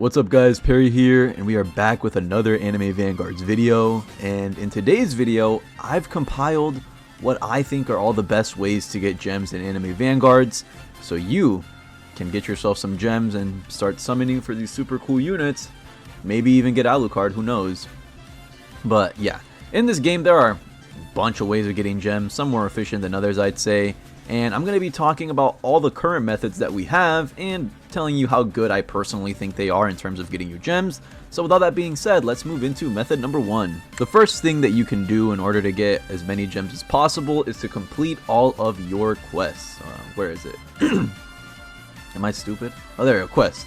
What's up guys, Perry here, and we are back with another Anime Vanguards video. And in today's video, I've compiled what I think are all the best ways to get gems in Anime Vanguards, so you can get yourself some gems and start summoning for these super cool units. Maybe even get Alucard, who knows. But yeah, in this game there are a bunch of ways of getting gems, some more efficient than others I'd say. And I'm going to be talking about all the current methods that we have and telling you how good I personally think they are in terms of getting you gems. So with all that being said, let's move into method number 1. The first thing that you can do in order to get as many gems as possible is to complete all of your quests. Where is it? Am I stupid? Oh, there we go, quests.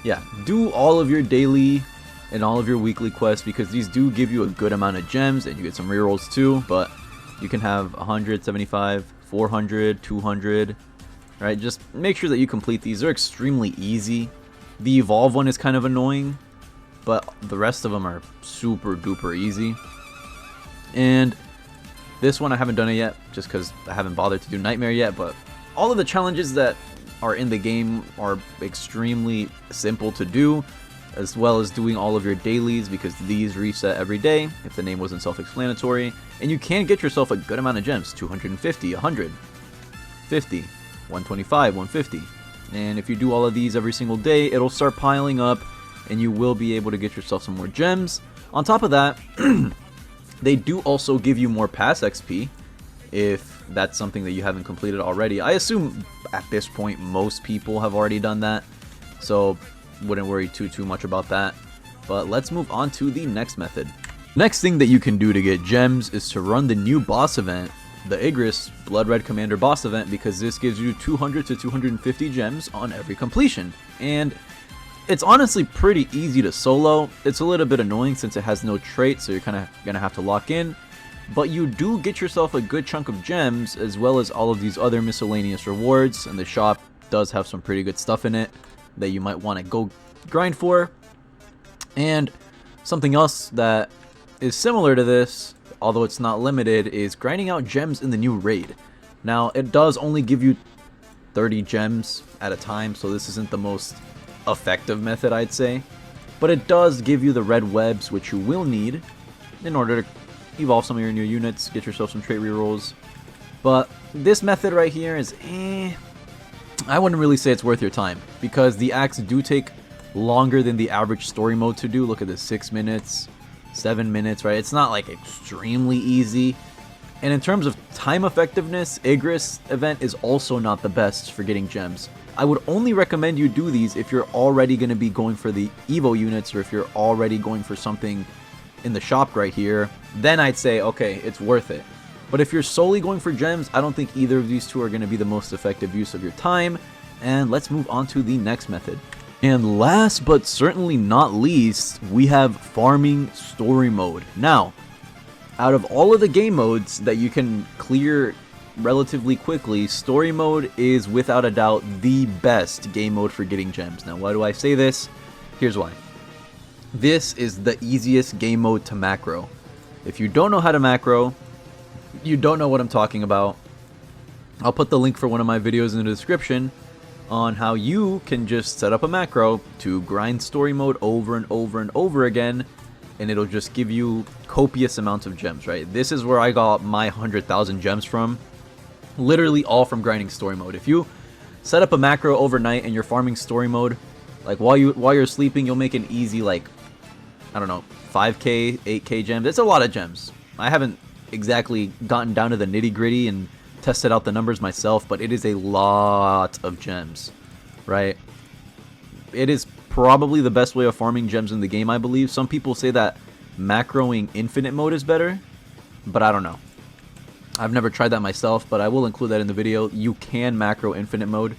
Yeah, do all of your daily and all of your weekly quests because these do give you a good amount of gems and you get some rerolls too, but you can have 175, 400, 200, right? Just make sure that you complete these. They're extremely easy. The evolve one is kind of annoying, but the rest of them are super duper easy. And this one I haven't done it yet just because I haven't bothered to do Nightmare yet, but all of the challenges that are in the game are extremely simple to do, as well as doing all of your dailies because these reset every day if the name wasn't self-explanatory, and you can get yourself a good amount of gems, 250, 100, 50, 125, 150, and if you do all of these every single day, it'll start piling up and you will be able to get yourself some more gems. On top of that, they do also give you more pass XP if that's something that you haven't completed already. I assume at this point most people have already done that, so wouldn't worry too much about that. But let's move on to the next method. Next thing that you can do to get gems is to run the new boss event, the Igris Blood Red Commander boss event, because this gives you 200 to 250 gems on every completion. And it's honestly pretty easy to solo. It's a little bit annoying since it has no trait, so you're kind of gonna have to lock in, but you do get yourself a good chunk of gems as well as all of these other miscellaneous rewards, and the shop does have some pretty good stuff in it that you might want to go grind for. And something else that is similar to this, although it's not limited, is grinding out gems in the new raid. Now it does only give you 30 gems at a time, so this isn't the most effective method I'd say, but it does give you the red webs, which you will need in order to evolve some of your new units, get yourself some trait rerolls. But this method right here is I wouldn't really say it's worth your time because the acts do take longer than the average story mode to do. Look at this, 6 minutes, 7 minutes, right? It's not like extremely easy. And in terms of time effectiveness, Igris event is also not the best for getting gems. I would only recommend you do these if you're already going to be going for the Evo units, or if you're already going for something in the shop right here, then I'd say, okay, it's worth it. But if you're solely going for gems, I don't think either of these two are going to be the most effective use of your time. And let's move on to the next method. And last but certainly not least, we have farming story mode. Now, out of all of the game modes that you can clear relatively quickly, story mode is without a doubt the best game mode for getting gems. Now, why do I say this? Here's why. This is the easiest game mode to macro. If you don't know how to macro, you don't know what I'm talking about, I'll put the link for one of my videos in the description on how you can just set up a macro to grind story mode over and over and over again, and it'll just give you copious amounts of gems, right? This is where I got my 100,000 gems from, literally all from grinding story mode. If you set up a macro overnight and you're farming story mode, like while you're sleeping, you'll make an easy, like, I don't know, 5k, 8k gems. It's a lot of gems. I haven't exactly gotten down to the nitty gritty and tested out the numbers myself, but it is a lot of gems, right? It is probably the best way of farming gems in the game, I believe. Some people say that macroing infinite mode is better, but I don't know. I've never tried that myself, but I will include that in the video. You can macro infinite mode.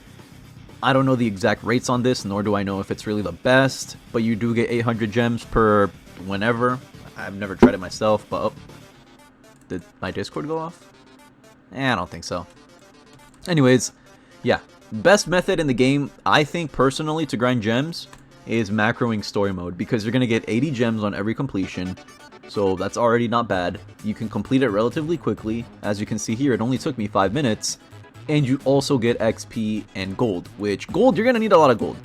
I don't know the exact rates on this, nor do I know if it's really the best, but you do get 800 gems per whenever. I've never tried it myself, but oh, did my Discord go off? I don't think so. Anyways, yeah, best method in the game, I think personally, to grind gems is macroing story mode, because you're going to get 80 gems on every completion, so that's already not bad. You can complete it relatively quickly. As you can see here, it only took me 5 minutes, and you also get XP and gold, which gold, you're going to need a lot of gold.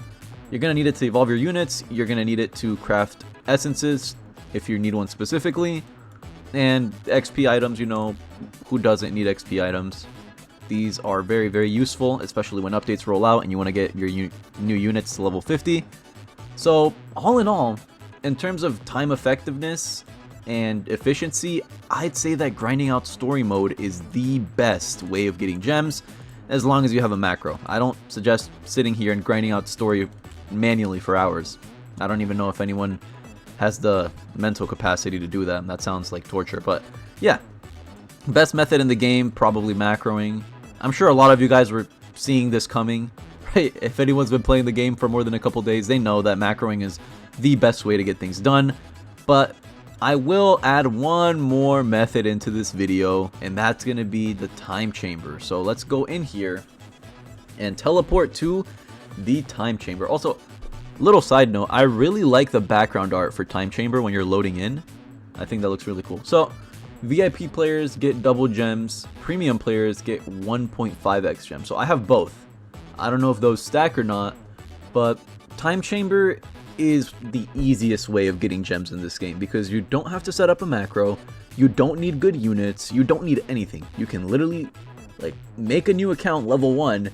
You're going to need it to evolve your units. You're going to need it to craft essences if you need one specifically. And XP items, you know, who doesn't need XP items? These are very, very useful, especially when updates roll out and you want to get your new units to level 50. So, all in all, in terms of time effectiveness and efficiency, I'd say that grinding out story mode is the best way of getting gems, as long as you have a macro. I don't suggest sitting here and grinding out story manually for hours. I don't even know if anyone has the mental capacity to do that. That sounds like torture, but yeah. Best method in the game, probably macroing. I'm sure a lot of you guys were seeing this coming, right? If anyone's been playing the game for more than a couple days, they know that macroing is the best way to get things done. But I will add one more method into this video, and that's going to be the time chamber. So let's go in here and teleport to the time chamber. Also, little side note, I really like the background art for time chamber when you're loading in. I think that looks really cool. So VIP players get double gems, premium players get 1.5x gems. So I have both. I don't know if those stack or not, but time chamber is the easiest way of getting gems in this game because you don't have to set up a macro, you don't need good units, you don't need anything. You can literally like make a new account level 1,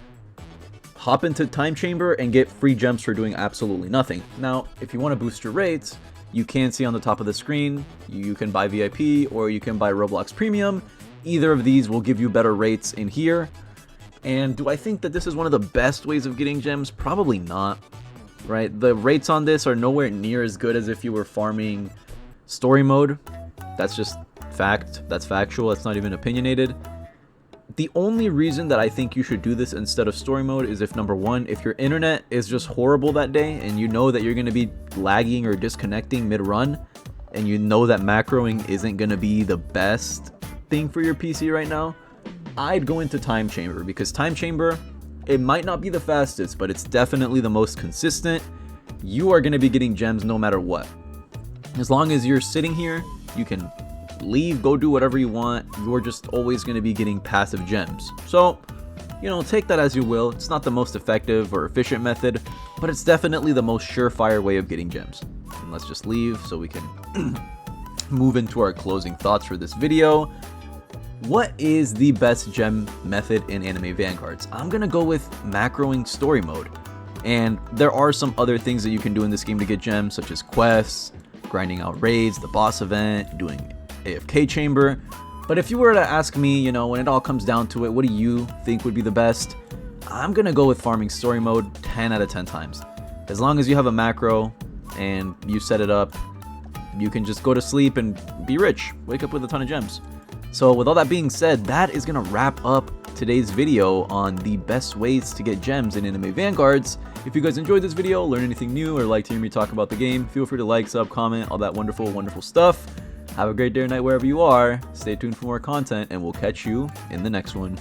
hop into time chamber and get free gems for doing absolutely nothing. Now, if you want to boost your rates, you can see on the top of the screen, you can buy VIP or you can buy Roblox Premium. Either of these will give you better rates in here. And do I think that this is one of the best ways of getting gems? Probably not, right? The rates on this are nowhere near as good as if you were farming story mode. That's just fact. That's factual. That's not even opinionated. The only reason that I think you should do this instead of story mode is if, number one, if your internet is just horrible that day and you know that you're going to be lagging or disconnecting mid-run and you know that macroing isn't going to be the best thing for your PC right now, I'd go into time chamber because time chamber, it might not be the fastest, but it's definitely the most consistent. You are going to be getting gems no matter what. As long as you're sitting here, you can leave, go do whatever you want. You're just always going to be getting passive gems. So, you know, take that as you will. It's not the most effective or efficient method, but it's definitely the most surefire way of getting gems. And let's just leave so we can move into our closing thoughts for this video. What is the best gem method in Anime Vanguards? I'm going to go with macroing story mode. And there are some other things that you can do in this game to get gems, such as quests, grinding out raids, the boss event, doing AFK chamber. But if you were to ask me, you know, when it all comes down to it, what do you think would be the best? I'm gonna go with farming story mode 10 out of 10 times. As long as you have a macro and you set it up, you can just go to sleep and be rich, wake up with a ton of gems. So with all that being said, that is gonna wrap up today's video on the best ways to get gems in Anime Vanguards. If you guys enjoyed this video, learned anything new, or liked hearing me talk about the game, feel free to like, sub, comment, all that wonderful, wonderful stuff. Have a great day or night wherever you are. Stay tuned for more content, and we'll catch you in the next one.